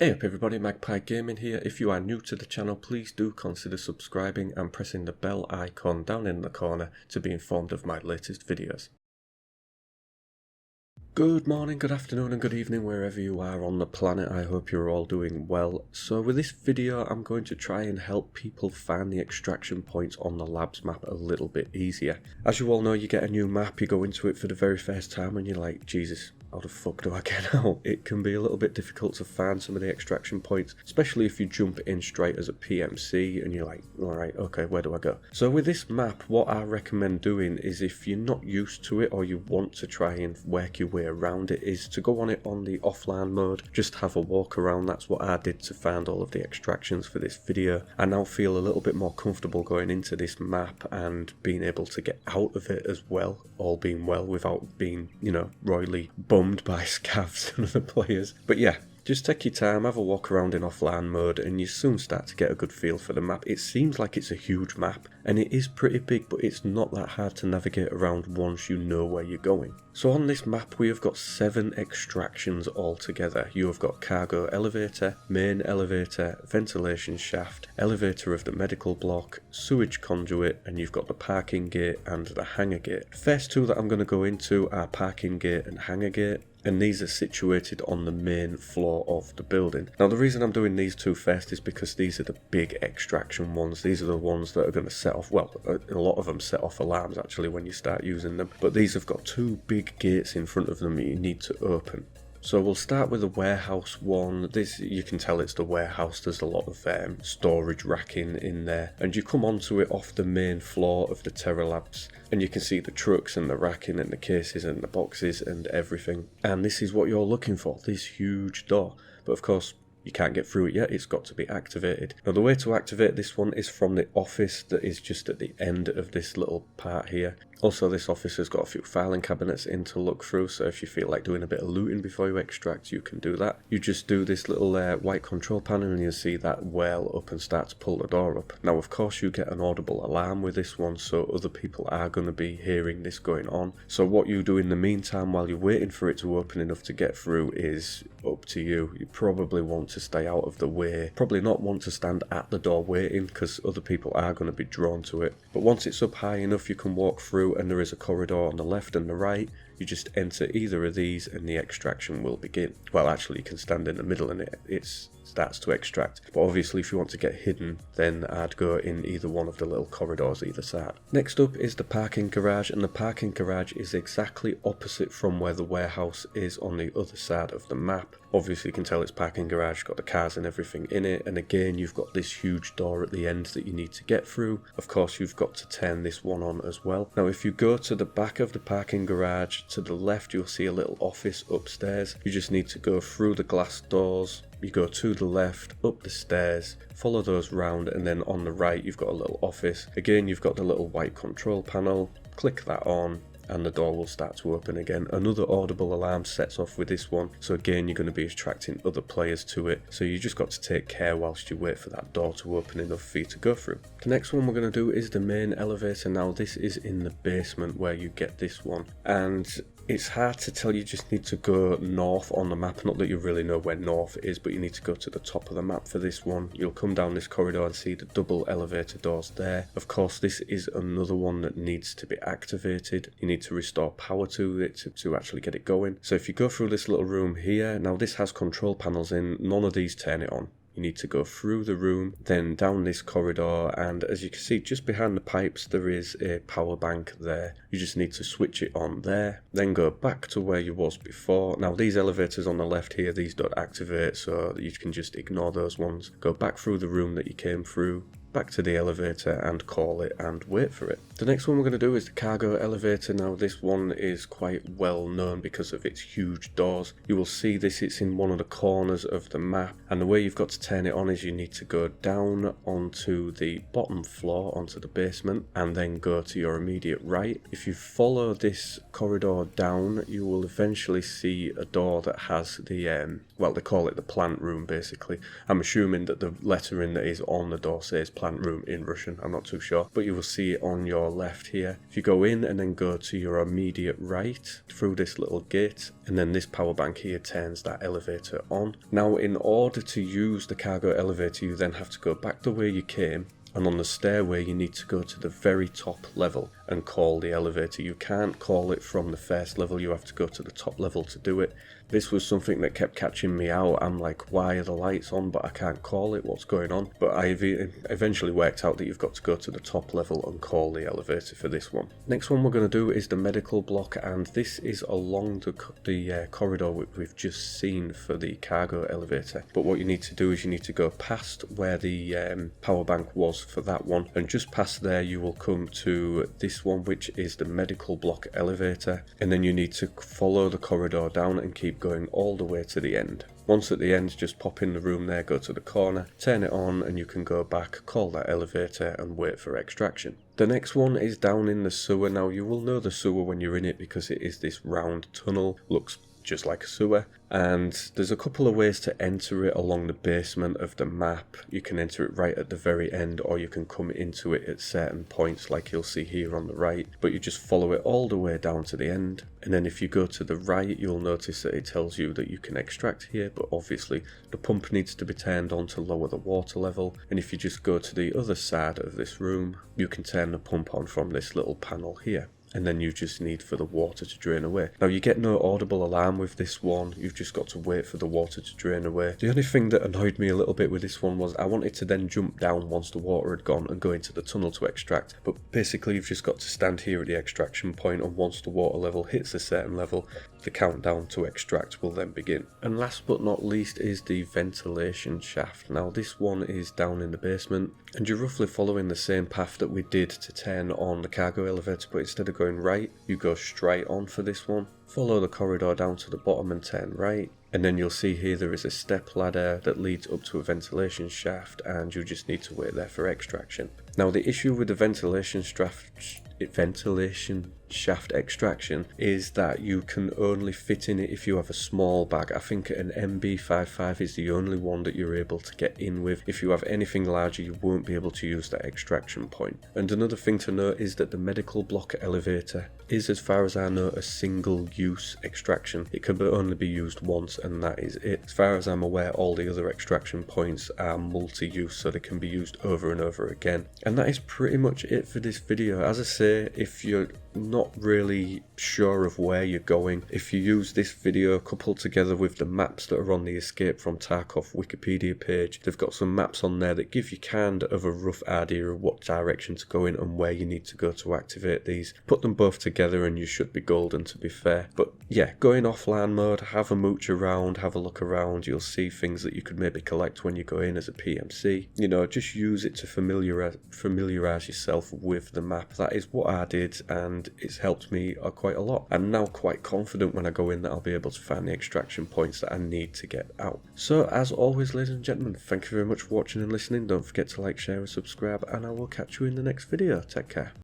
Hey up everybody, Magpie Gaming here. If you are new to the channel, please do consider subscribing and pressing the bell icon down in the corner to be informed of my latest videos. Good morning, good afternoon and good evening wherever you are on the planet. I hope you're all doing well. So with this video I'm going to try and help people find the extraction points on the labs map a little bit easier. As you all know, you get a new map, you go into it for the very first time and you're like, Jesus, how the fuck do I get out? It can be a little bit difficult to find some of the extraction points, especially if you jump in straight as a PMC and you're like, alright, okay, where do I go? So with this map, what I recommend doing is, if you're not used to it or you want to try and work your way around it, is to go on it on the offline mode, just have a walk around. That's what I did to find all of the extractions for this video. I now feel a little bit more comfortable going into this map and being able to get out of it as well, all being well, without being, royally bummed by scavs and other players. But yeah, just take your time, have a walk around in offline mode and you soon start to get a good feel for the map. It seems like it's a huge map and it is pretty big, but it's not that hard to navigate around once you know where you're going. So on this map we have got 7 extractions altogether. You have got cargo elevator, main elevator, ventilation shaft, elevator of the medical block, sewage conduit, and you've got the parking gate and the hangar gate. First two that I'm going to go into are parking gate and hangar gate, and these are situated on the main floor of the building. Now the reason I'm doing these two first is because these are the big extraction ones. These are the ones that are going to set off, well, a lot of them set off alarms actually when you start using them, but these have got 2 big gates in front of them that you need to open. So we'll start with the warehouse one. This, you can tell it's the warehouse. There's a lot of storage racking in there, and you come onto it off the main floor of the Terra Labs, and you can see the trucks and the racking and the cases and the boxes and everything. And this is what you're looking for, this huge door. But of course, you can't get through it yet, it's got to be activated. Now the way to activate this one is from the office that is just at the end of this little part here. Also, this office has got a few filing cabinets in to look through, so if you feel like doing a bit of looting before you extract, you can do that. You just do this little white control panel and you'll see that well up and start to pull the door up. Now of course you get an audible alarm with this one, so other people are going to be hearing this going on. So what you do in the meantime while you're waiting for it to open enough to get through is up to you. You probably want to stay out of the way, probably not want to stand at the door waiting because other people are going to be drawn to it. But once it's up high enough you can walk through, and there is a corridor on the left and the right. You just enter either of these and the extraction will begin. Well, actually you can stand in the middle and it starts to extract, but obviously if you want to get hidden then I'd go in either one of the little corridors either side. Next up is the parking garage, and the parking garage is exactly opposite from where the warehouse is on the other side of the map. Obviously you can tell it's parking garage, got the cars and everything in it, and again you've got this huge door at the end that you need to get through. Of course you've got to turn this one on as well. Now if you go to the back of the parking garage, to the left you'll see a little office upstairs. You just need to go through the glass doors. You go to the left, up the stairs, follow those round, and then on the right you've got a little office. Again you've got the little white control panel, click that on and the door will start to open again. Another audible alarm sets off with this one, so again you're going to be attracting other players to it, so you just got to take care whilst you wait for that door to open enough for you to go through. The next one we're going to do is the main elevator. Now this is in the basement where you get this one, and it's hard to tell, you just need to go north on the map. Not that you really know where north is, but you need to go to the top of the map for this one. You'll come down this corridor and see the double elevator doors there. Of course this is another one that needs to be activated. You need to restore power to it to actually get it going. So if you go through this little room here, now this has control panels in, none of these turn it on. You need to go through the room, then down this corridor, and as you can see just behind the pipes there is a power bank there. You just need to switch it on there, then go back to where you was before. Now these elevators on the left here, these don't activate, so you can just ignore those ones. Go back through the room that you came through, back to the elevator and call it and wait for it. The next one we're going to do is the cargo elevator. Now this one is quite well known because of its huge doors. You will see this, it's in one of the corners of the map, and the way you've got to turn it on is you need to go down onto the bottom floor, onto the basement, and then go to your immediate right. If you follow this corridor down you will eventually see a door that has the well, they call it the plant room basically. I'm assuming that the lettering that is on the door says plant room in Russian, I'm not too sure, but you will see it on your left here. If you go in and then go to your immediate right through this little gate, and then this power bank here turns that elevator on. Now in order to use the cargo elevator, you then have to go back the way you came, and on the stairway you need to go to the very top level and call the elevator. You can't call it from the first level, you have to go to the top level to do it. This was something that kept catching me out. I'm like, why are the lights on but I can't call it, what's going on? But I eventually worked out that you've got to go to the top level and call the elevator for this one. Next one we're going to do is the medical block, and this is along the corridor we've just seen for the cargo elevator. But what you need to do is you need to go past where the power bank was for that one, and just past there you will come to this one, which is the medical block elevator, and then you need to follow the corridor down and keep going all the way to the end. Once at the end, just pop in the room there, go to the corner, turn it on, and you can go back, call that elevator and wait for extraction. The next one is down in the sewer. Now you will know the sewer when you're in it because it is this round tunnel, looks just like a sewer, and there's a couple of ways to enter it along the basement of the map. You can enter it right at the very end, or you can come into it at certain points like you'll see here on the right, but you just follow it all the way down to the end. And then if you go to the right, you'll notice that it tells you that you can extract here, but obviously the pump needs to be turned on to lower the water level. And if you just go to the other side of this room, you can turn the pump on from this little panel here. And then you just need for the water to drain away. Now you get no audible alarm with this one, you've just got to wait for the water to drain away. The only thing that annoyed me a little bit with this one was I wanted to then jump down once the water had gone and go into the tunnel to extract, but basically you've just got to stand here at the extraction point, and once the water level hits a certain level, the countdown to extract will then begin. And last but not least is the ventilation shaft. Now this one is down in the basement, and you're roughly following the same path that we did to turn on the cargo elevator, but instead of going right, you go straight on for this one. Follow the corridor down to the bottom and turn right, and then you'll see here there is a step ladder that leads up to a ventilation shaft, and you just need to wait there for extraction. Now the issue with the ventilation shaft extraction is that you can only fit in it if you have a small bag. I think an MB55 is the only one that you're able to get in with. If you have anything larger, you won't be able to use that extraction point. And another thing to note is that the medical block elevator is, as far as I know, a single use extraction. It can only be used once and that is it. As far as I'm aware, all the other extraction points are multi-use, so they can be used over and over again. And that is pretty much it for this video. As I say, if you're not really sure of where you're going, if you use this video coupled together with the maps that are on the Escape from Tarkov Wikipedia page, they've got some maps on there that give you kind of a rough idea of what direction to go in and where you need to go to activate these. Put them both together and you should be golden, to be fair. But yeah, go in offline mode, have a mooch around, have a look around, you'll see things that you could maybe collect when you go in as a PMC. You know, just use it to familiarise yourself with the map. That is what I did, and it's helped me quite a lot. I'm now quite confident when I go in that I'll be able to find the extraction points that I need to get out. So as always, ladies and gentlemen, thank you very much for watching and listening. Don't forget to like, share and subscribe, and I will catch you in the next video. Take care.